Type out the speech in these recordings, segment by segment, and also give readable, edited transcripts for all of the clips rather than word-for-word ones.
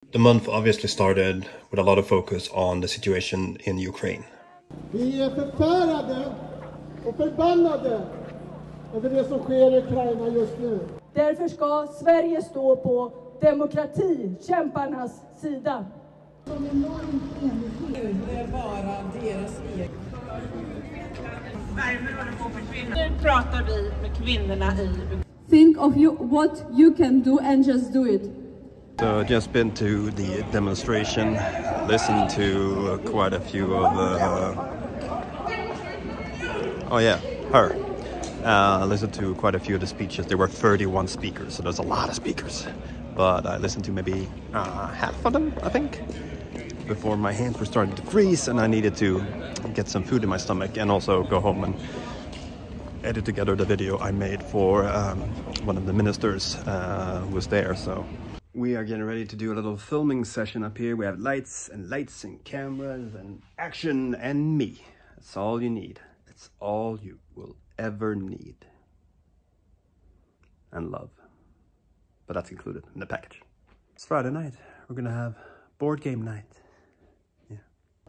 The month obviously started with a lot of focus on the situation in Ukraine. Vi är förfärade och förbannade över det som sker i Ukraina just nu. Därför ska Sverige stå på demokratikämparnas sida. Som enormt enighet. Det är bara deras egen. Nu pratar vi med kvinnorna i. Think of what you can do and just do it. So I've just been to the demonstration, listened to quite a few of listened to quite a few of the speeches. There were 31 speakers, so there's a lot of speakers. But I listened to maybe half of them, I think, before my hands were starting to freeze and I needed to get some food in my stomach and also go home and edit together the video I made for one of the ministers who was there. So we are getting ready to do a little filming session up here. We have lights and cameras and action and me. That's all you need. It's all you will ever need. And love. But that's included in the package. It's Friday night. We're gonna have board game night.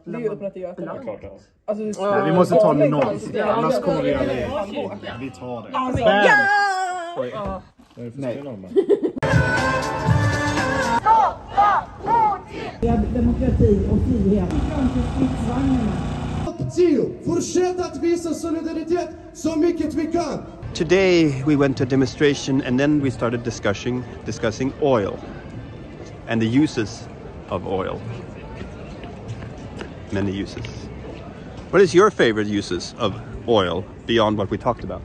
Det är ju öppnat i Göteborg. Alltså, vi måste ta det någon. Annars kommer vi aldrig. Vi tar det. Alltså, ja! Nej. Demokrati och frihet. Fortsätt att visa solidaritet så mycket vi kan. Today we went to a demonstration and then we started discussing oil and the uses of oil. Many uses. What is your favorite uses of oil beyond what we talked about?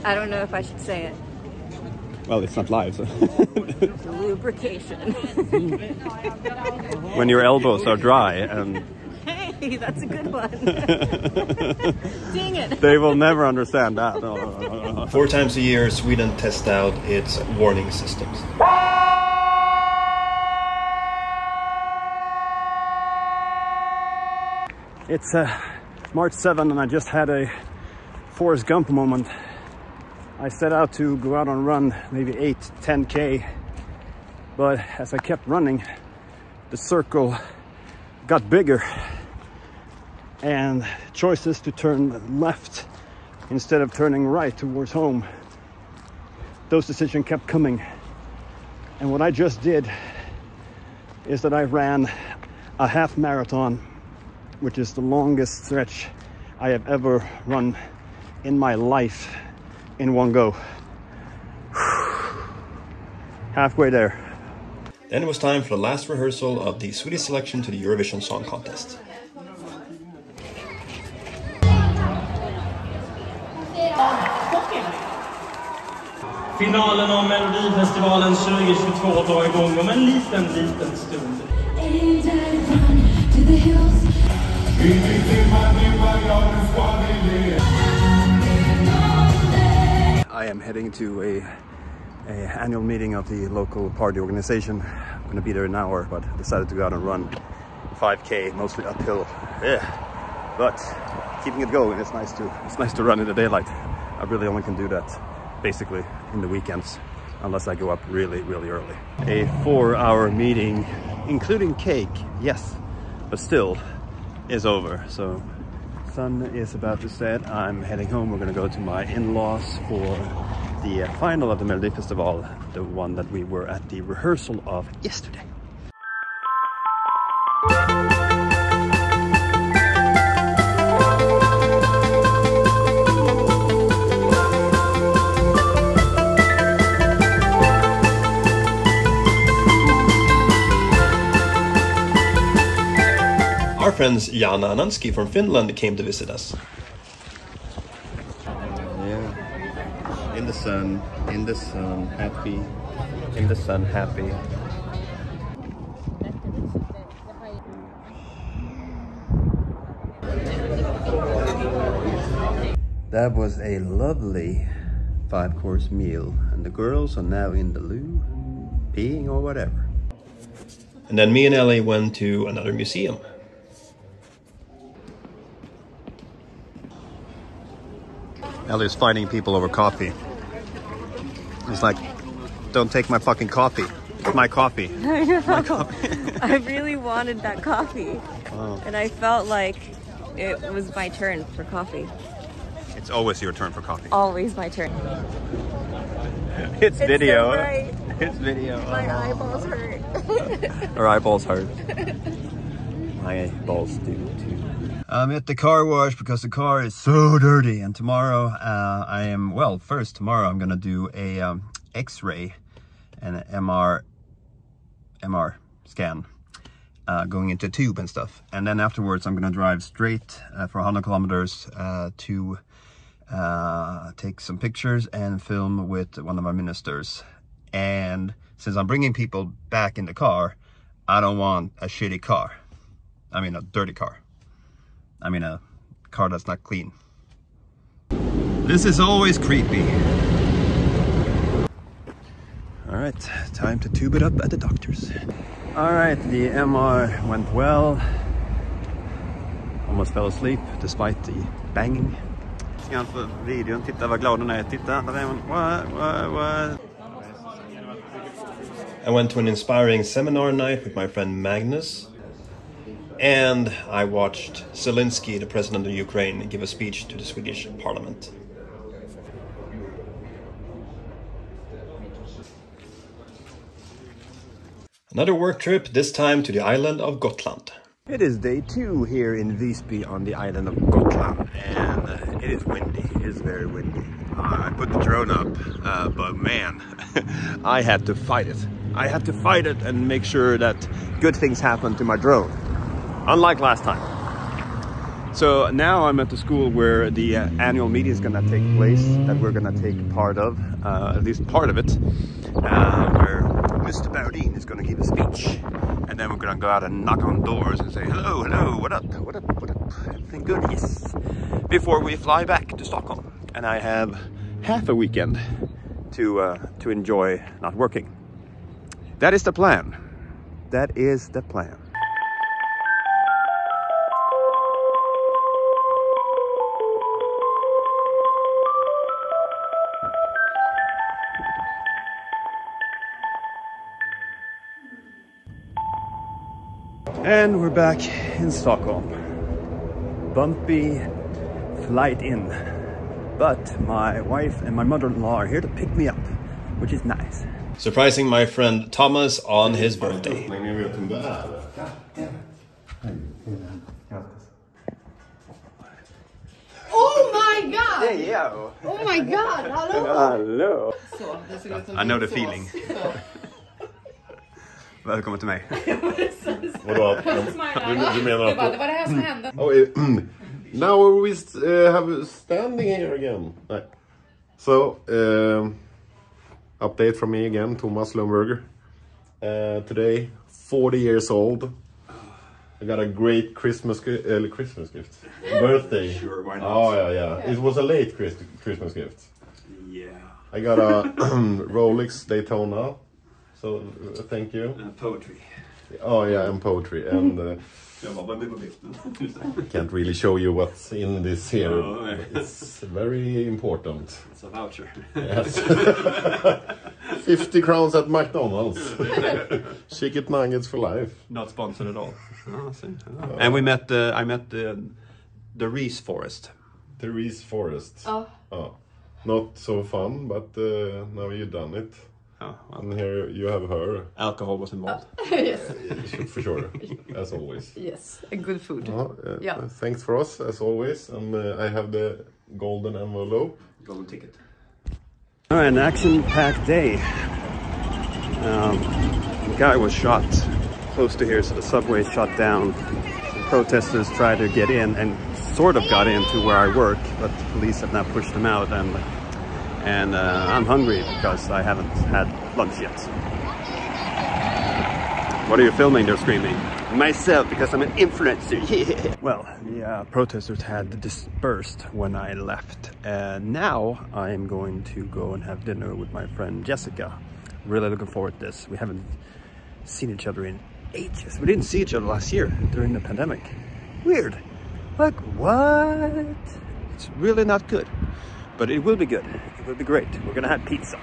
I don't know if I should say it. Well, it's not live, so. Lubrication. When your elbows are dry and... Hey, that's a good one. Dang it. They will never understand that. No. 4 times a year, Sweden tests out its warning systems. It's March 7th and I just had a Forrest Gump moment. I set out to go out and run maybe 8-10K, but as I kept running, the circle got bigger and choices to turn left instead of turning right towards home, those decisions kept coming. And what I just did is that I ran a half marathon, which is the longest stretch I have ever run in my life in one go. Halfway there. Then it was time for the last rehearsal of the Swedish selection to the Eurovision Song Contest. Finalen av Melodifestivalen 2022 drar igång om en liten stund. I am heading to a annual meeting of the local party organization. I'm going to be there in an hour, but I decided to go out and run 5K, mostly uphill. Yeah, but keeping it going. It's nice to run in the daylight. I really only can do that basically in the weekends, unless I go up really early. A 4-hour meeting, including cake, yes, but still, is over. So sun is about to set. I'm heading home. We're gonna go to my in-laws for the final of the Melodifestivalen, the one that we were at the rehearsal of yesterday. Our friends Jana and Anski from Finland came to visit us. Yeah, in the sun, happy, in the sun, happy. That was a lovely 5-course meal, and the girls are now in the loo, peeing or whatever. And then me and Ellie went to another museum. Ellie's fighting people over coffee. It's like, don't take my fucking coffee. It's my coffee. I know. My coffee. I really wanted that coffee. Oh. And I felt like it was my turn for coffee. It's always your turn for coffee. Always my turn. It's video. So bright. It's video. My eyeballs hurt. Her eyeballs hurt. My eyeballs do too. I'm at the car wash because the car is so dirty. And tomorrow tomorrow I'm gonna do a X-ray and an MR scan. Going into a tube and stuff. And then afterwards I'm gonna drive straight for 100 kilometers to take some pictures and film with one of our ministers. And since I'm bringing people back in the car, I don't want a shitty car. I mean a dirty car. I mean a car that's not clean. This is always creepy. All right, time to tube it up at the doctor's. All right, the MR went well. Almost fell asleep despite the banging. Jag för videon, titta vad glad hon är. Titta, what? I went to an inspiring seminar night with my friend Magnus. And I watched Zelensky, the president of Ukraine, give a speech to the Swedish parliament. Another work trip, this time to the island of Gotland. It is day 2 here in Visby on the island of Gotland, and it is windy. It is very windy. I put the drone up, but man, I had to fight it. I had to fight it and make sure that good things happen to my drone, unlike last time. So now I'm at the school where the annual meeting is gonna take place, that we're gonna take part of, at least part of it, where Mr. Baudin is gonna give a speech. And then we're gonna go out and knock on doors and say, hello, hello, what up, what up, what up, everything good, yes. Before we fly back to Stockholm. And I have half a weekend to enjoy not working. That is the plan. That is the plan. And we're back in Stockholm. Bumpy flight in. But my wife and my mother-in-law are here to pick me up, which is nice. Surprising my friend Thomas on his birthday. Oh my god! Hey, yo. Oh my god, hallå! Hallå! I know the feeling. Välkommen till mig. Vadå? Du menar att... Det var det här som hände. Now we have standing here again. So, update from me again, Thomas Lundberger. Today, 40 years old. I got a great Christmas gift. Birthday. Sure, why not? Oh, yeah. It was a late Christmas gift. Yeah. I got a Rolex Daytona. So, thank you. Poetry. Oh, yeah, and poetry. And can't really show you what's in this here. Oh, it's very important. It's a voucher. Yes. 50 crowns at McDonald's. Chicken nuggets for life. Not sponsored at all. Oh, and we met I met the Reese Forest. The Reese Forest. Oh. Not so fun, but now you've done it. Oh, well. And here you have her. Alcohol was involved. Yes. For sure, as always. Yes, and good food. Yeah. Thanks for us, as always. And I have the golden envelope. Golden ticket. All right, an action-packed day. The guy was shot close to here, so the subway shut down. The protesters tried to get in and sort of got into where I work, but the police have now pushed them out. And I'm hungry because I haven't had lunch yet. What are you filming? They're screaming. Myself, because I'm an influencer. Yeah. Well, the protesters had dispersed when I left. And now I'm going to go and have dinner with my friend Jessica. Really looking forward to this. We haven't seen each other in ages. We didn't see each other last year during the pandemic. Weird. Like, what? It's really not good. But it will be good. It will be great. We're gonna have pizza.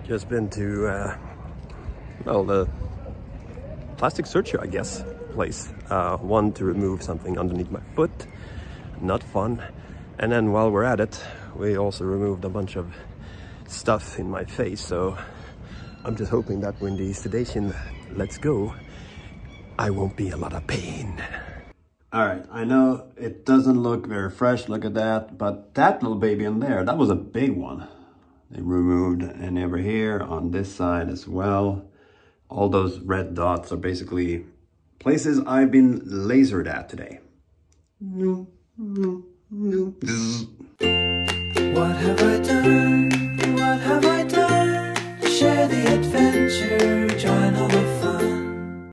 Just been to, well, the plastic surgery, I guess, place. One to remove something underneath my foot. Not fun. And then while we're at it, we also removed a bunch of stuff in my face. So I'm just hoping that when the sedation lets go, I won't be in a lot of pain. All right, I know it doesn't look very fresh, look at that, but that little baby in there, that was a big one. They removed, and over here on this side as well. All those red dots are basically places I've been lasered at today. What have I done? What have I done? Share the adventure, join all the